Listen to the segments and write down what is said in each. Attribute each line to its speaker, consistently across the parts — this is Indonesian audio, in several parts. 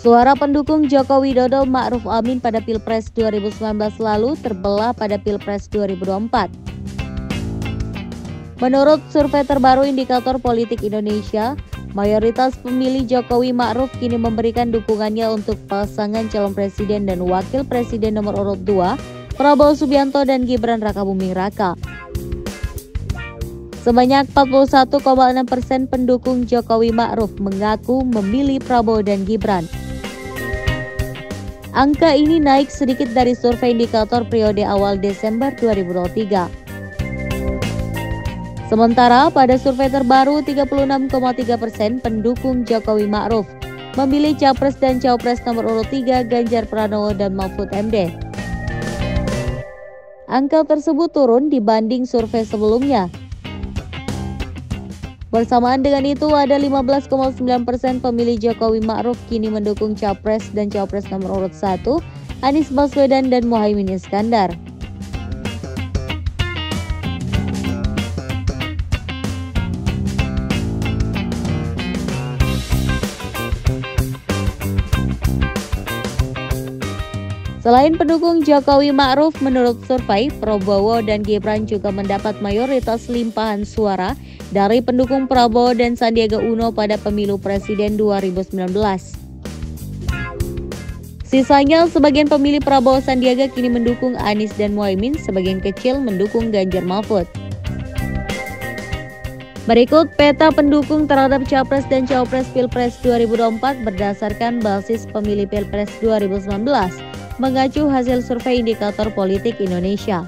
Speaker 1: Suara pendukung Joko Widodo Ma'ruf Amin pada Pilpres 2019 lalu terbelah pada Pilpres 2024. Menurut survei terbaru Indikator Politik Indonesia, mayoritas pemilih Jokowi Ma'ruf kini memberikan dukungannya untuk pasangan calon presiden dan wakil presiden nomor urut 2, Prabowo Subianto dan Gibran Rakabuming Raka. Sebanyak 41,6% pendukung Jokowi Ma'ruf mengaku memilih Prabowo dan Gibran. Angka ini naik sedikit dari survei indikator periode awal Desember 2023. Sementara pada survei terbaru 36,3% pendukung Jokowi Ma'ruf memilih Capres dan Cawapres nomor urut 3 Ganjar Pranowo dan Mahfud MD. Angka tersebut turun dibanding survei sebelumnya. Bersamaan dengan itu, ada 15,9% pemilih Jokowi Ma'ruf kini mendukung Capres dan Cawapres nomor urut 1, Anies Baswedan dan Muhaimin Iskandar. Selain pendukung Jokowi Ma'ruf, menurut survei, Prabowo dan Gibran juga mendapat mayoritas limpahan suara dari pendukung Prabowo dan Sandiaga Uno pada pemilu presiden 2019. Sisanya, sebagian pemilih Prabowo Sandiaga kini mendukung Anies dan Muhaimin, sebagian kecil mendukung Ganjar Mahfud. Berikut peta pendukung terhadap Capres dan Cawapres Pilpres 2024 berdasarkan basis pemilih Pilpres 2019. Mengacu hasil survei Indikator Politik Indonesia.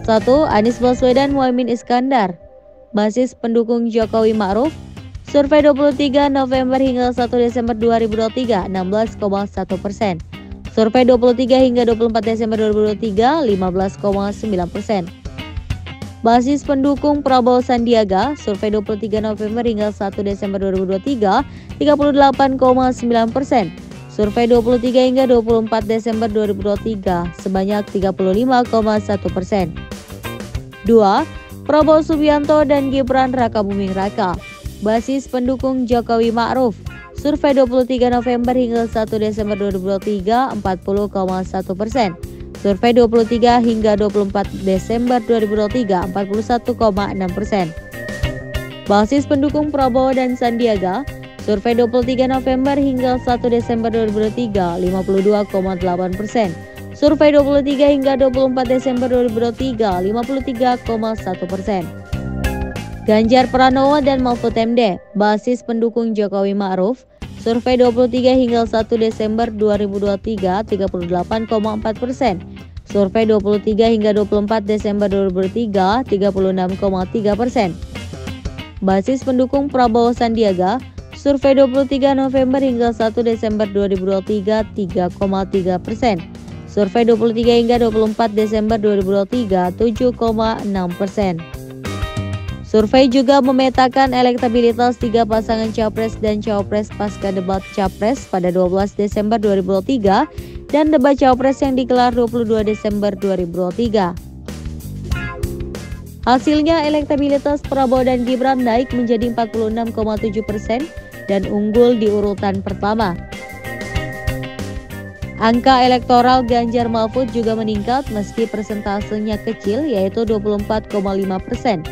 Speaker 1: 1. Anies Baswedan Muhaimin Iskandar. Basis pendukung Jokowi Ma'ruf. Survei 23 November hingga 1 Desember 2023 16,1%. Survei 23 hingga 24 Desember 2023 15,9%. Basis pendukung Prabowo Sandiaga. Survei 23 November hingga 1 Desember 2023 38,9%. Survei 23 hingga 24 Desember 2023 sebanyak 35,1%. 2. Prabowo Subianto dan Gibran Rakabuming Raka. Basis pendukung Jokowi Ma'ruf. Survei 23 November hingga 1 Desember 2023 40,1%. Survei 23 hingga 24 Desember 2023 41,6%. Basis pendukung Prabowo dan Sandiaga. Survei 23 November hingga 1 Desember 2023 52,8%. Survei 23 hingga 24 Desember 2023 53,1%. Ganjar Pranowo dan Mahfud MD. Basis pendukung Jokowi Ma'ruf. Survei 23 hingga 1 Desember 2023 38,4%. Survei 23 hingga 24 Desember 2023 36,3%. Basis pendukung Prabowo Sandiaga. Survei 23 November hingga 1 Desember 2023 3,3%. Survei 23 hingga 24 Desember 2023 7,6%. Survei juga memetakan elektabilitas 3 pasangan Capres dan Cawapres pasca debat Capres pada 12 Desember 2023 dan debat Cawapres yang digelar 22 Desember 2023. Hasilnya, elektabilitas Prabowo dan Gibran naik menjadi 46,7% dan unggul di urutan pertama. Angka elektoral Ganjar Mahfud juga meningkat meski persentasenya kecil, yaitu 24,5%.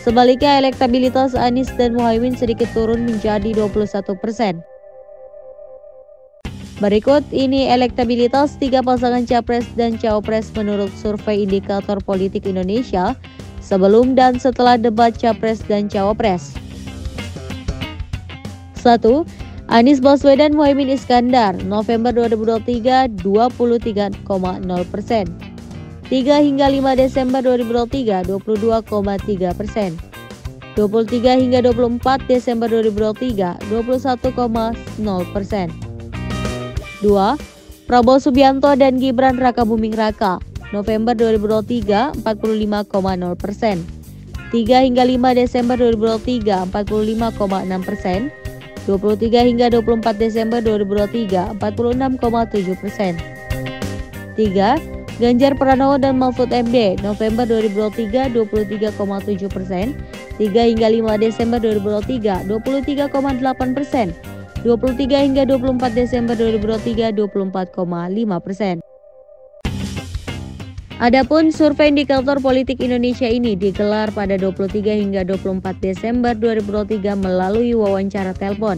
Speaker 1: Sebaliknya, elektabilitas Anies dan Muhaimin sedikit turun menjadi 21%. Berikut ini elektabilitas 3 pasangan Capres dan Cawapres menurut survei Indikator Politik Indonesia sebelum dan setelah debat Capres dan Cawapres. 1. Anies Baswedan Muhaimin Iskandar, November 2023 23,0%. 3 hingga 5 Desember 2023 22,3%. 23 hingga 24 Desember 2023 21,0%. 2. Prabowo Subianto dan Gibran Rakabuming Raka, November 2023 45,0%. 3 hingga 5 Desember 2023 45,6%. 23 hingga 24 Desember 2023 46,7%. 3. Ganjar Pranowo dan Mahfud MD, November 2023 23,7%. 3 hingga 5 Desember 2023 23,8%. 23 hingga 24 Desember 2023 24,5%. Adapun survei indikator politik Indonesia ini digelar pada 23 hingga 24 Desember 2023 melalui wawancara telepon.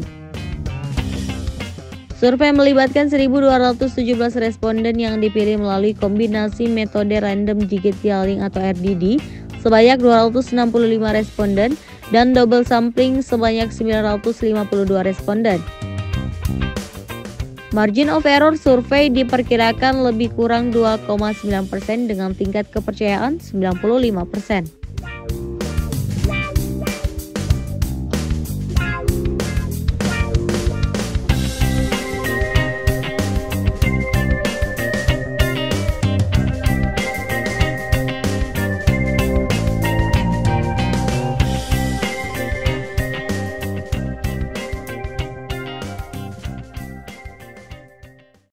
Speaker 1: Survei melibatkan 1.217 responden yang dipilih melalui kombinasi metode random digit dialing atau RDD sebanyak 265 responden dan double sampling sebanyak 952 responden. Margin of error survei diperkirakan lebih kurang 2,9% dengan tingkat kepercayaan 95%.